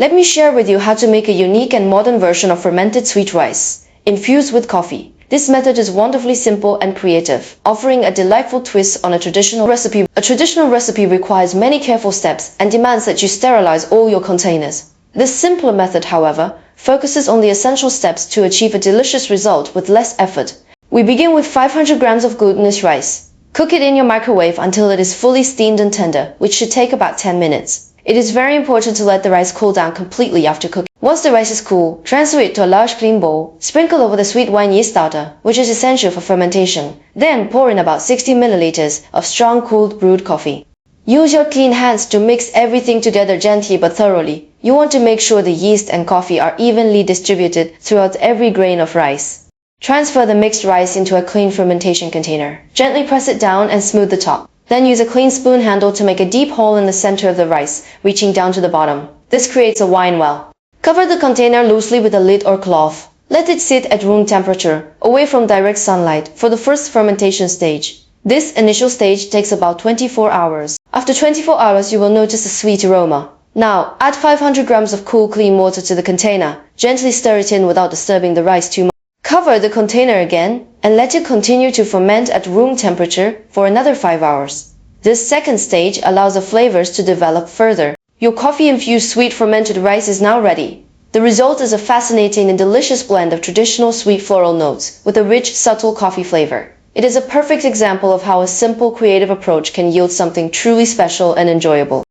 Let me share with you how to make a unique and modern version of fermented sweet rice, infused with coffee. This method is wonderfully simple and creative, offering a delightful twist on a traditional recipe. A traditional recipe requires many careful steps and demands that you sterilize all your containers. This simpler method, however, focuses on the essential steps to achieve a delicious result with less effort. We begin with 500 grams of glutinous rice. Cook it in your microwave until it is fully steamed and tender, which should take about 10 minutes. It is very important to let the rice cool down completely after cooking. Once the rice is cool, transfer it to a large clean bowl. Sprinkle over the sweet wine yeast starter, which is essential for fermentation. Then pour in about 60 milliliters of strong cooled brewed coffee. Use your clean hands to mix everything together gently but thoroughly. You want to make sure the yeast and coffee are evenly distributed throughout every grain of rice. Transfer the mixed rice into a clean fermentation container. Gently press it down and smooth the top. Then use a clean spoon handle to make a deep hole in the center of the rice, reaching down to the bottom. This creates a wine well. Cover the container loosely with a lid or cloth. Let it sit at room temperature, away from direct sunlight, for the first fermentation stage. This initial stage takes about 24 hours. After 24 hours, you will notice a sweet aroma. Now, add 500 grams of cool, clean water to the container. Gently stir it in without disturbing the rice too much. Cover the container again and let it continue to ferment at room temperature for another 5 hours. This second stage allows the flavors to develop further. Your coffee-infused sweet fermented rice is now ready. The result is a fascinating and delicious blend of traditional sweet floral notes with a rich, subtle coffee flavor. It is a perfect example of how a simple, creative approach can yield something truly special and enjoyable.